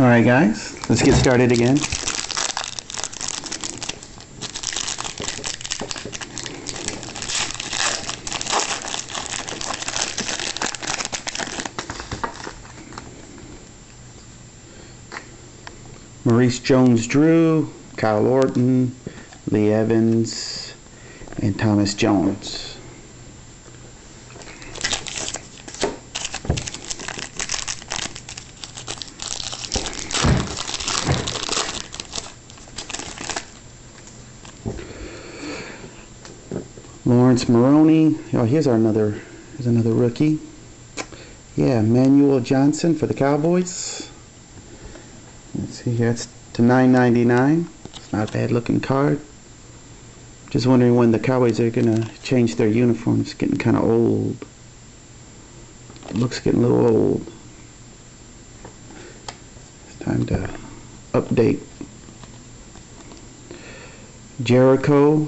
Alright guys, let's get started again. Maurice Jones-Drew, Kyle Orton, Lee Evans, and Thomas Jones. Lawrence Maroney. Oh, here's another rookie. Yeah, Manuel Johnson for the Cowboys. Let's see here, it's to $9.99. It's not a bad looking card. Just wondering when the Cowboys are gonna change their uniforms. It's getting kind of old. It looks getting a little old. It's time to update. Jericho,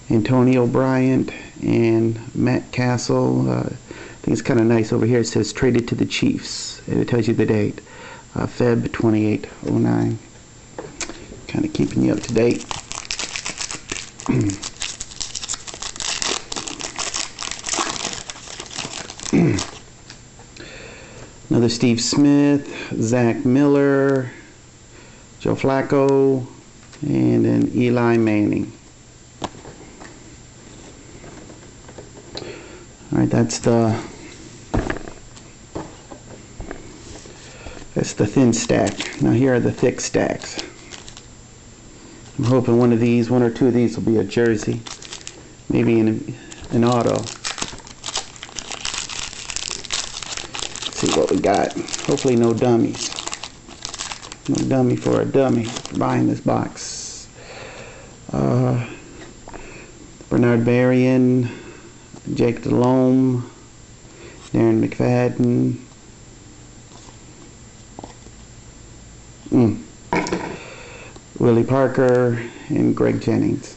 Antonio Bryant, and Matt Castle. I think it's kind of nice over here. It says traded to the Chiefs, and it tells you the date, Feb 2809. Kind of keeping you up to date. Another Steve Smith, Zach Miller, Joe Flacco, and then Eli Manning. Alright, that's the thin stack. Now here are the thick stacks. I'm hoping one or two of these will be a jersey. Maybe an auto. Let's see what we got. Hopefully no dummies. No dummy for a dummy buying this box. Bernard Berrien, Jake Delhomme, Darren McFadden, Willie Parker, and Greg Jennings.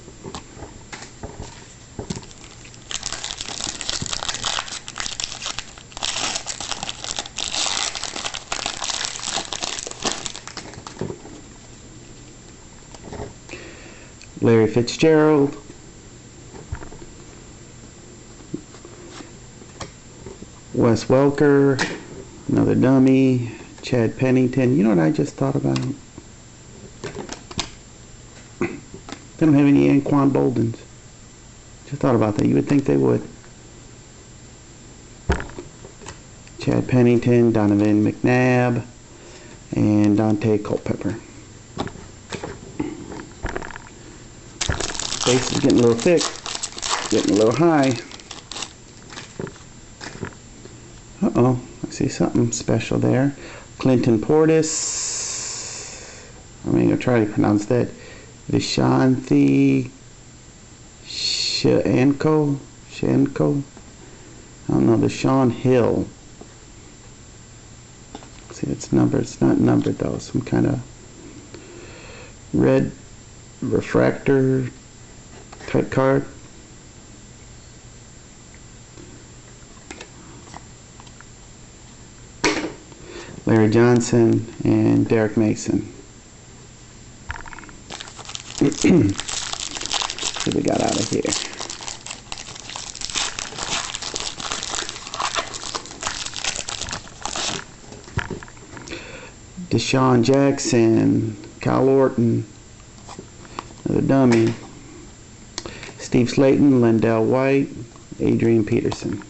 Larry Fitzgerald, Wes Welker, another dummy, Chad Pennington. You know what I just thought about? They don't have any Anquan Boldens. Just thought about that. You would think they would. Chad Pennington, Donovan McNabb, and Dante Culpepper. Base is getting a little thick, getting a little high. Uh-oh, I see something special there. Clinton Portis. I'm going to try to pronounce that. Vishanthi Shenko. I don't know, the Sean Hill. See, it's numbered. It's not numbered though. Some kind of red refractor type card. Larry Johnson and Derek Mason. What we got out of here? Deshaun Jackson, Kyle Orton, another dummy. Steve Slayton, Lendell White, Adrian Peterson.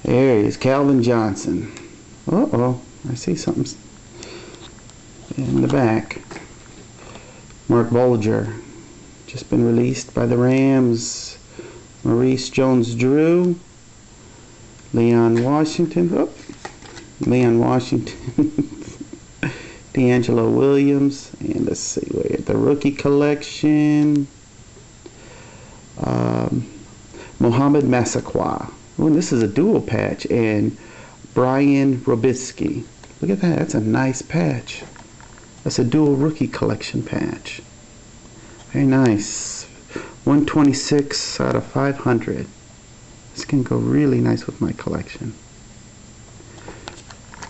There he is, Calvin Johnson. Uh-oh, I see something in the back. Mark Bolger, just been released by the Rams. Maurice Jones-Drew, Leon Washington, D'Angelo Williams, and let's see, the rookie collection. Mohamed Massaquoi. Oh, and this is a dual patch, and Brian Robisky. Look at that, that's a nice patch. That's a dual rookie collection patch. Very nice. 126 out of 500. This can go really nice with my collection.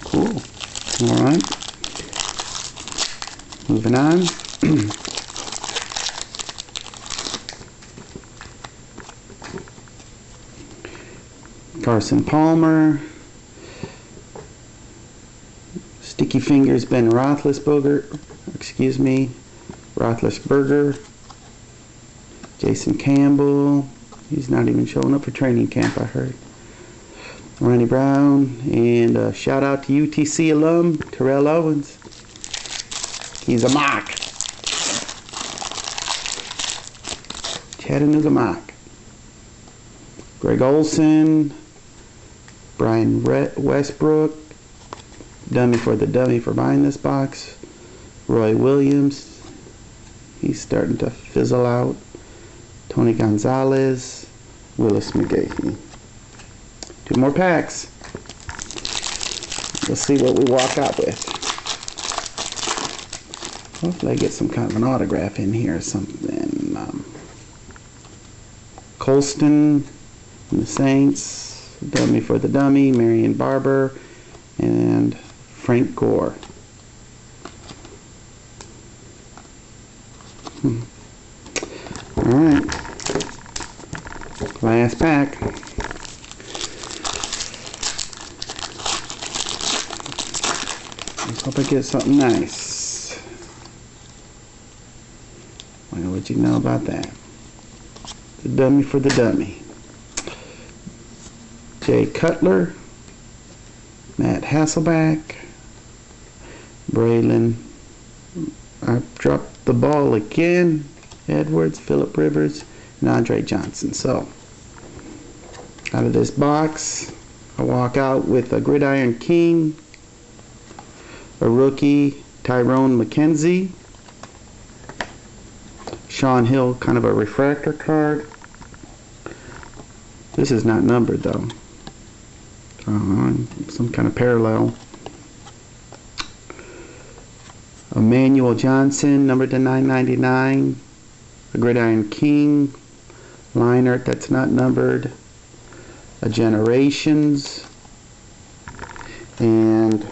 Cool. Alright. Moving on. Carson Palmer. Sticky Fingers Ben Roethlisberger. Excuse me. Roethlisberger. Jason Campbell. He's not even showing up for training camp, I heard. Ronnie Brown. And shout out to UTC alum Terrell Owens. He's a mock. Chattanooga mock. Greg Olson. Brian Westbrook. Dummy for the dummy for buying this box. Roy Williams. He's starting to fizzle out. Tony Gonzalez. Willis McGahee. 2 more packs. Let's see what we walk out with. Hopefully I get some kind of an autograph in here or something. Colston and the Saints. Dummy for the dummy. Marion Barber. And Frank Gore. Alright. Last pack. Let's hope I get something nice. Well, what you know about that? The dummy for the dummy. Jay Cutler. Matt Hasselback. Braylon. I dropped the ball again. Edwards, Phillip Rivers, and Andre Johnson. So, out of this box, I walk out with a Gridiron King, a rookie, Tyrone McKenzie, Sean Hill, kind of a refractor card. This is not numbered though. Some kind of parallel. Emmanuel Johnson, numbered to 999. A Gridiron King. Leinert, that's not numbered. A Generations. And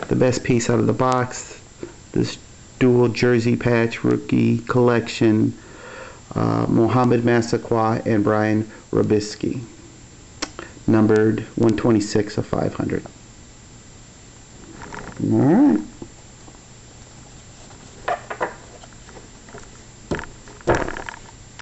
the best piece out of the box, this dual jersey patch rookie collection. Mohamed Massaquoi and Brian Robisky. Numbered 126 of 500. All right.